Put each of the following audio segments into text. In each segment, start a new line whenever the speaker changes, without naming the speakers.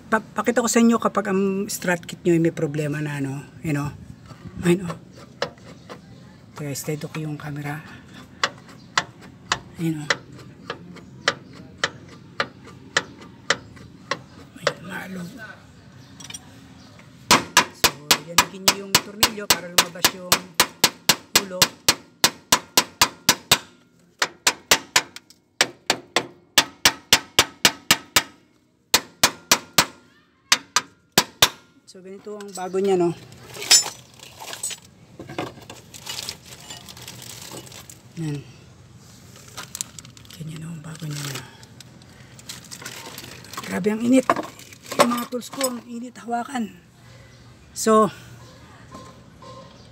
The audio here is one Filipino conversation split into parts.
Pakita ko sa inyo kapag ang strut kit nyo ay may problema na ano, you know. Ayun oh. Kaya steady ko yung camera. Ayun oh. Ayun, malo. So, yanigin nyo yung tornilyo para lumabas yung ulo. So ganito ang bago niya, no. Yan. Ganyan ang bago niya, no. Grabe ang init. Yung mga tools ko, ang init hawakan. So,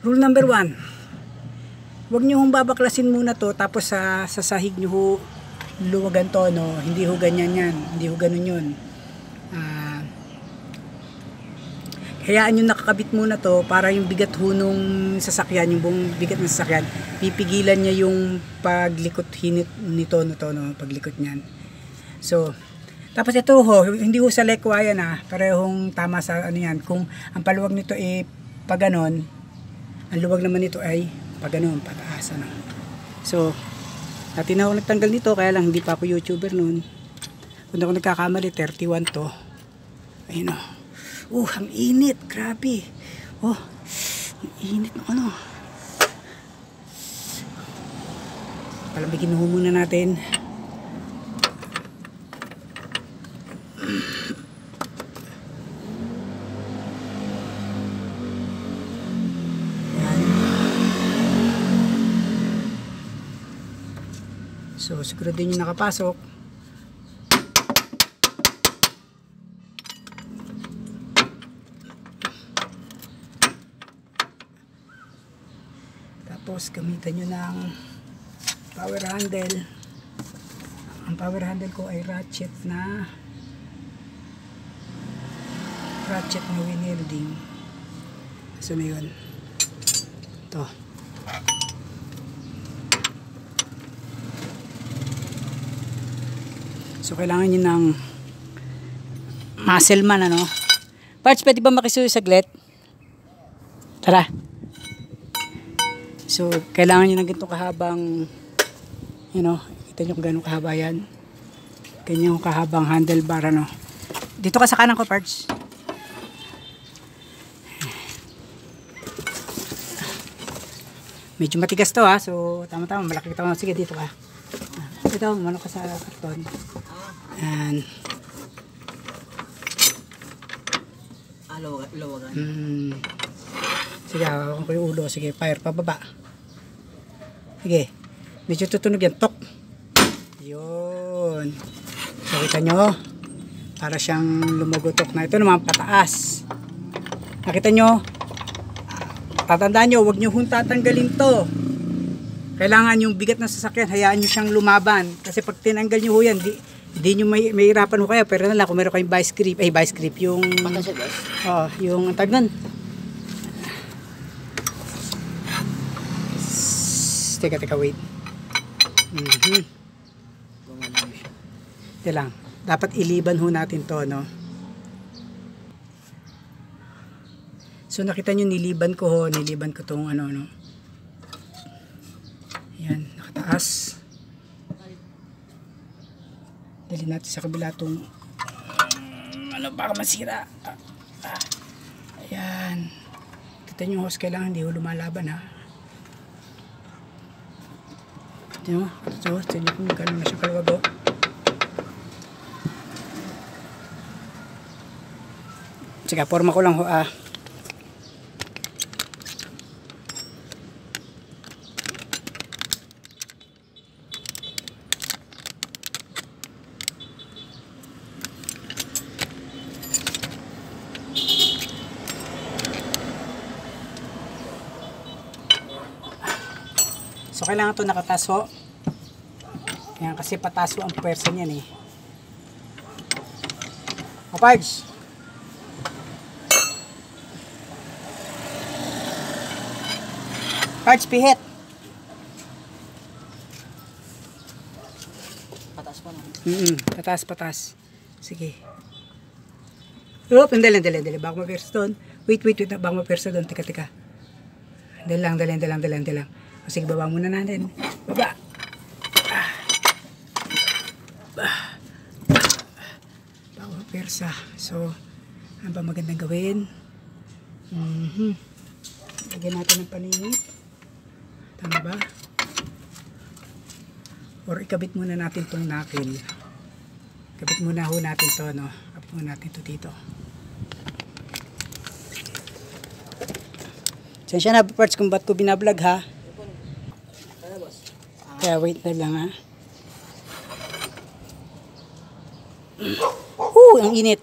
rule number 1. Huwag nyo hong babaklasin muna to, tapos sa sahig nyo ho, luwagan to, no. Hindi ho ganyan yan. Hindi ho ganun yun. Hayaan nyo nakakabit muna to para yung bigat ho nung sasakyan, yung buong bigat ng sasakyan, pipigilan niya yung paglikot nito, no, paglikot niyan. So, tapos ito ho, hindi ho sa lekwa yan parehong tama sa ano yan. Kung ang paluwag nito ay paganon, ang luwag naman nito ay paganon, pataas, ano. So, dati na ako nagtanggal nito, kaya lang hindi pa ako YouTuber noon. Kung ako nagkakamali, 31 to. Ayun o. Ang init, grabe. Ang init ng ano. Palamigin ho muna natin. Yan. So, siguro din yung nakapasok. Tapos gamitan nyo ng power handle. Ang power handle ko ay ratchet na winding. So na yun. Ito. So kailangan nyo ng muscle man, ano. Parts, pwede ba makisuyo saglit? Tara. So, kailangan nyo ng ganitong kahabang, you know, kita nyo kung gano'ng kahaba yan. Ganyan yung kahabang handlebar, ano. Dito ka sa kanan ko, parts. Medyo matigas to, so tama-tama, malaki ito. Sige, dito ka. Ito, mano ka sa karton. And,
lawagan.
Sige, hawakan ko yung ulo. Sige, fire, pababa. Sige, medyo tutunog yan. Tok. Yun. So, kita nyo, para siyang lumugutok na. Ito naman, pataas. Nakita nyo, tatandaan nyo, huwag nyo hong tatanggalin to. Kailangan yung bigat ng sasakyan, hayaan nyo siyang lumaban. Kasi pag tinanggal nyo ho yan, hindi nyo may hirapan ho kayo. Pero na lang, kung meron kayong vice grip, yung... yung tag nun. Teka, wait. Ito lang. Dapat iliban ho natin to, no? So, nakita nyo, niliban ko tong ano, no? Yan, nakataas. Dali natin sa kabila tong ano, baka masira. Ayan. Kita nyo, hose, kailangan hindi ho lumalaban, ha? Ito, tignan kung gano'n na siya kalwag, oh. Sige, forma ko lang ho, So, kailangan ito nakataso. Yan, kasi pataso ang pwersa niyan, eh. Parts. Parts, pihit.
Patas pa, no?
Patas. Sige. Oh, dali. Bago ma-persa doon. Wait. Bago ma-persa doon. Teka. Dali lang. O, sige, baba muna natin. Baba. Bago ma-persa. So, ano ba magandang gawin? Lagyan natin ng paninit. Tama ba? Or ikabit muna natin itong knuckle. Kabit muna ho natin to, no? Kabit muna natin to dito. Sensya na, parts, kung ba't ko binablog, ha? Kaya wait na lang, ha? Ang init.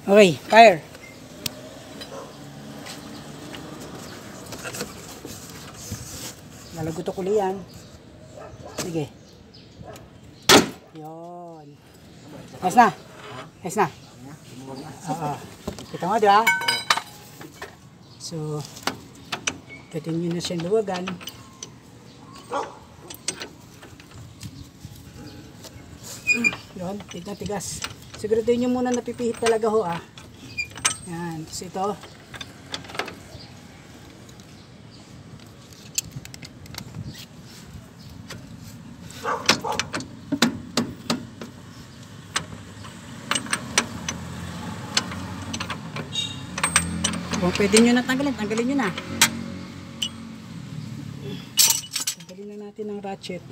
Okay, fire. Lalagot ko yan. Sige. Yun. Ayos na. Oo. Kita mo, di ba? So, pwede nyo na siyang luwagan. Yun, tigas. Siguraduhin nyo muna napipihit talaga ho, ah. Yan. Tapos ito. Kung pwede nyo na tanggalin nyo na. Tanggalin na natin ang ratchet.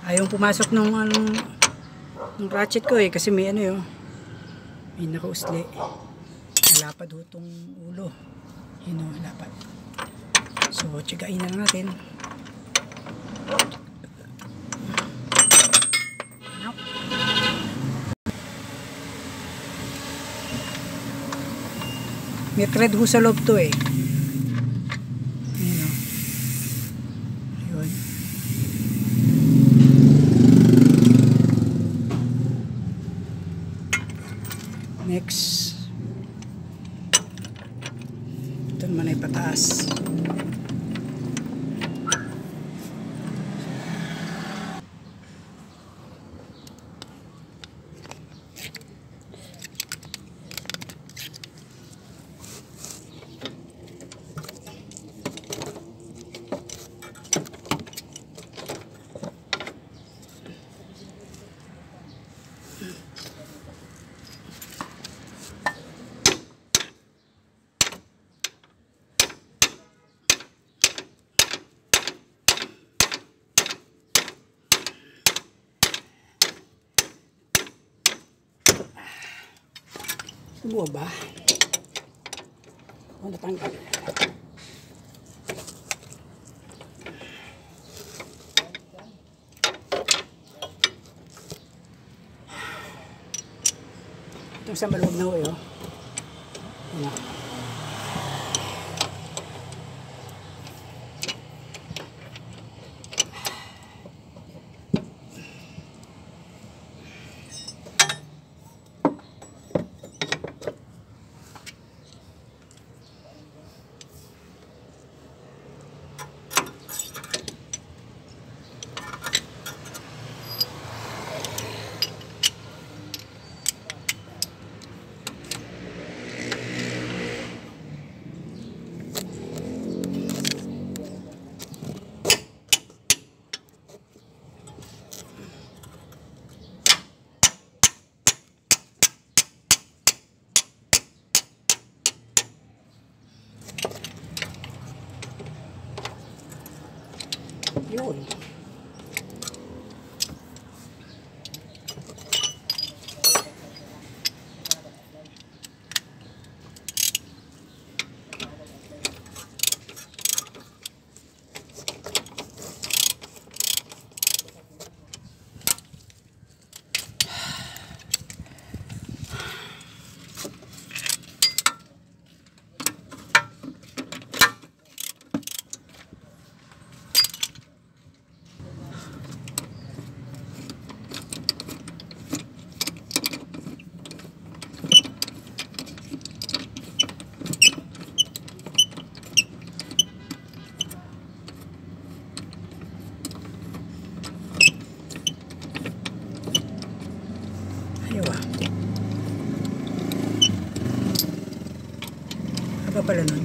Ayaw pumasok nung ratchet ko kasi may yun. May nakausli. Malapad ho itong ulo. Yun o, lapad. So, tiyagain na lang natin. May thread ho sa loob to eh. Yun o. Yun. Next. Ito naman ay pataas. Subuha ba? O, natanggal. Itong sa maluwag na ho eh. Ano? pala nun.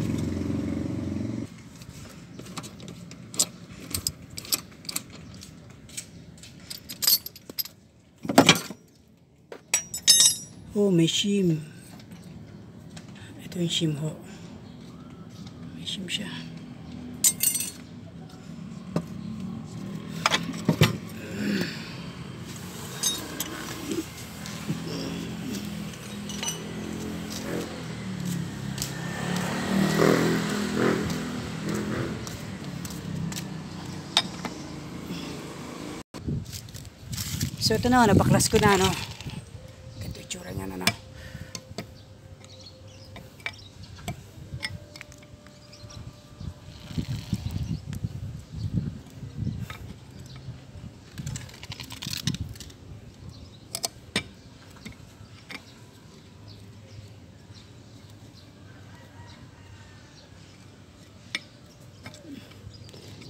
Oh, may shim. Ito yung shim ho. May shim siya. So ito na, nabaklas ko na, no. Ganito yung tsura niya na, no.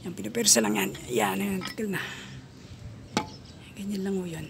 Yan, pinapersa lang yan. Yan, tagal na. Ganyan lang o yan.